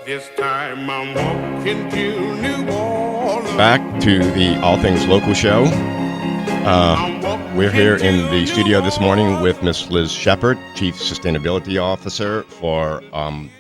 This time I'm walking to New Orleans. Back to the All Things Local show. We're here in the studio this morning with Miss Liz Shepard, Chief Sustainability Officer for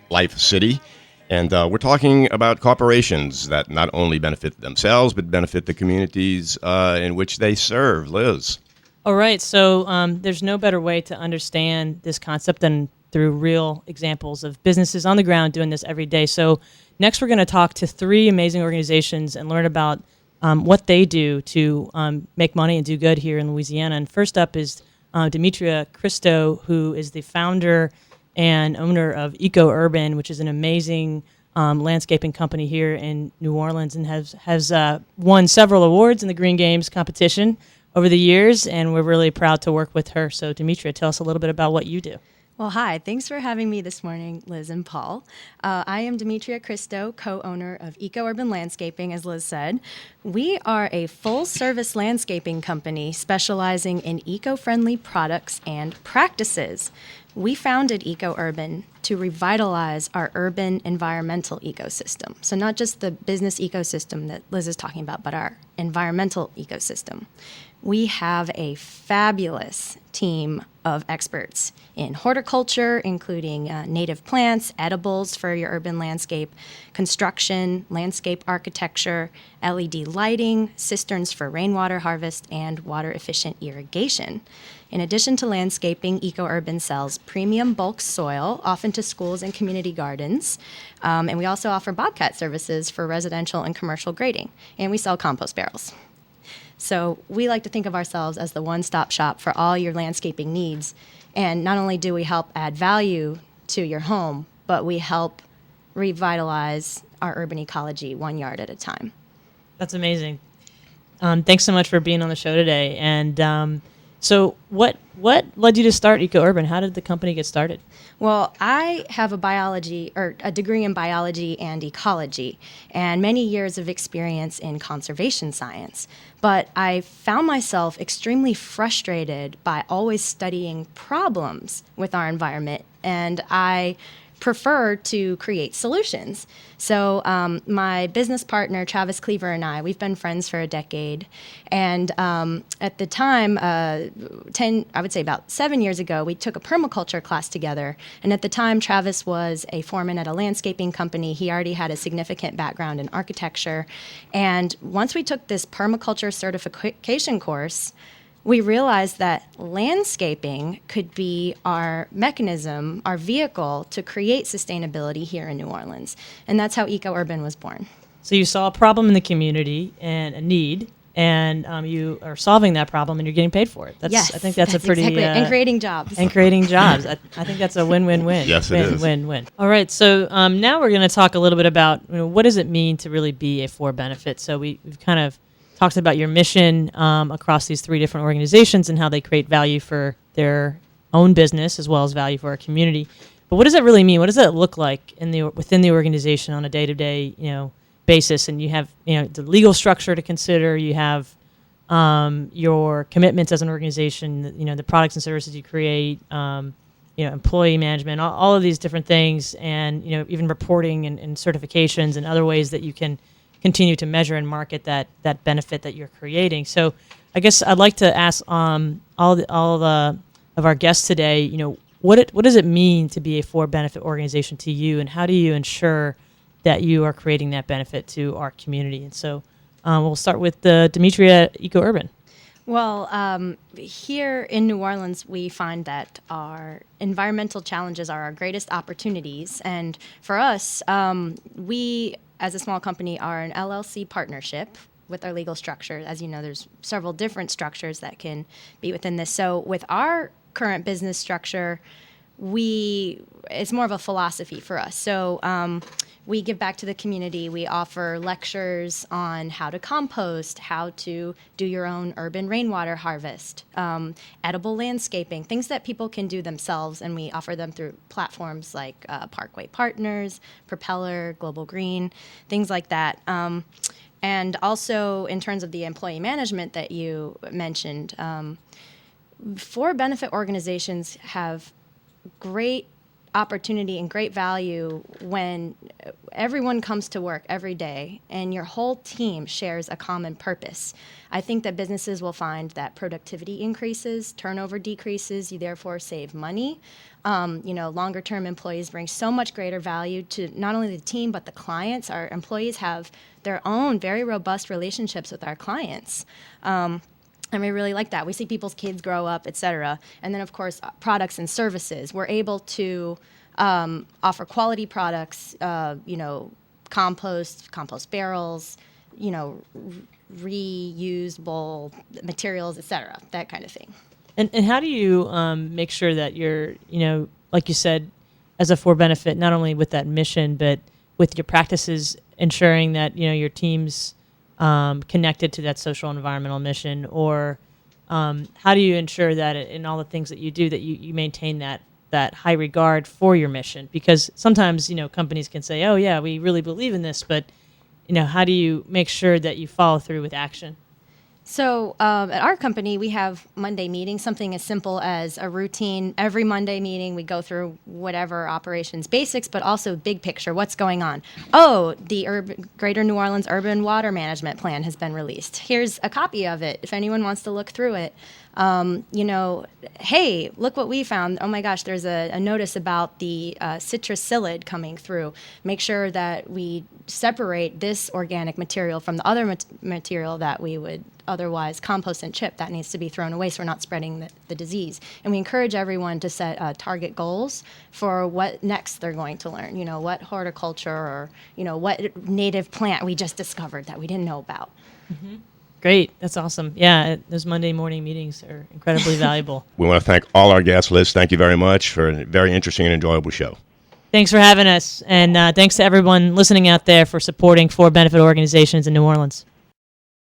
Life City. And we're talking about corporations that not only benefit themselves, but benefit the communities in which they serve. Liz. All right, so there's no better way to understand this concept than through real examples of businesses on the ground doing this every day. So next we're going to talk to three amazing organizations and learn about what they do to make money and do good here in Louisiana. And first up is Demetria Christo, who is the founder and owner of EcoUrban, which is an amazing landscaping company here in New Orleans and has won several awards in the Green Games competition over the years, and we're really proud to work with her. So Demetria, tell us a little bit about what you do. Well, hi. Thanks for having me this morning, Liz and Paul. I am Demetria Christo, co-owner of EcoUrban Landscaping, as Liz said. We are a full-service landscaping company specializing in eco-friendly products and practices. We founded EcoUrban to revitalize our urban environmental ecosystem. So not just the business ecosystem that Liz is talking about, but our environmental ecosystem. We have a fabulous team of experts in horticulture, including native plants, edibles for your urban landscape, construction, landscape architecture, LED lighting, cisterns for rainwater harvest, and water-efficient irrigation. In addition to landscaping, EcoUrban sells premium bulk soil, often to schools and community gardens. And we also offer bobcat services for residential and commercial grading. And we sell compost barrels. So we like to think of ourselves as the one-stop shop for all your landscaping needs. And not only do we help add value to your home, but we help revitalize our urban ecology 1 yard at a time. That's amazing. Thanks so much for being on the show today. And so what led you to start EcoUrban? How did the company get started? Well, I have a degree in biology and ecology, and many years of experience in conservation science. But I found myself extremely frustrated by always studying problems with our environment, and I prefer to create solutions. So my business partner, Travis Cleaver, and I, we've been friends for a decade. And at the time, I would say about 7 years ago, we took a permaculture class together. And at the time, Travis was a foreman at a landscaping company. He already had a significant background in architecture. And once we took this permaculture certification course, we realized that landscaping could be our mechanism, our vehicle to create sustainability here in New Orleans. And that's how EcoUrban was born. So you saw a problem in the community and a need, and you are solving that problem and you're getting paid for it. Yes, I think that's a pretty... exactly. And creating jobs. And creating jobs. I think that's a win-win-win. Yes, it is. Win-win. All right, so now we're going to talk a little bit about what does it mean to really be a for-benefit. So we've kind of talked about your mission across these three different organizations and how they create value for their own business as well as value for our community. But what does that really mean? What does that look like within the organization on a day-to-day basis? And you have the legal structure to consider. You have your commitments as an organization. The products and services you create. Employee management. All of these different things, and even reporting and certifications and other ways that you can continue to measure and market that benefit that you're creating. So I guess I'd like to ask all of our guests today, what does it mean to be a for-benefit organization to you, and how do you ensure that you are creating that benefit to our community? And so we'll start with Demetria EcoUrban. Well, here in New Orleans, we find that our environmental challenges are our greatest opportunities. And for us, we, as a small company, are an LLC partnership with our legal structure. As you know, there's several different structures that can be within this. So with our current business structure, it's more of a philosophy for us. So we give back to the community. We offer lectures on how to compost, how to do your own urban rainwater harvest, edible landscaping, things that people can do themselves, and we offer them through platforms like Parkway Partners, Propeller, Global Green, things like that. And also in terms of the employee management that you mentioned, for-benefit organizations have great opportunity and great value when everyone comes to work every day and your whole team shares a common purpose. I think that businesses will find that productivity increases, turnover decreases, you therefore save money. Longer term employees bring so much greater value to not only the team but the clients. Our employees have their own very robust relationships with our clients. And we really like that. We see people's kids grow up, et cetera. And then, of course, products and services. We're able to offer quality products, compost barrels, reusable materials, et cetera, that kind of thing. And how do you make sure that you're, like you said, as a for benefit, not only with that mission, but with your practices, ensuring that, your team's connected to that social and environmental mission, or how do you ensure that in all the things that you do that you maintain that high regard for your mission? Because sometimes, companies can say, oh yeah, we really believe in this, but how do you make sure that you follow through with action? So at our company, we have Monday meetings, something as simple as a routine. Every Monday meeting, we go through whatever operations basics, but also big picture, what's going on. Oh, the Greater New Orleans Urban Water Management Plan has been released. Here's a copy of it if anyone wants to look through it. Hey, look what we found. Oh my gosh, there's a notice about the citrus psyllid coming through. Make sure that we separate this organic material from the other material that we would otherwise compost and chip that needs to be thrown away so we're not spreading the disease. And we encourage everyone to set target goals for what next they're going to learn. What horticulture or, what native plant we just discovered that we didn't know about. Mm-hmm. Great. That's awesome. Yeah, those Monday morning meetings are incredibly valuable. We want to thank all our guests. Liz, thank you very much for a very interesting and enjoyable show. Thanks for having us. And thanks to everyone listening out there for supporting for benefit organizations in New Orleans.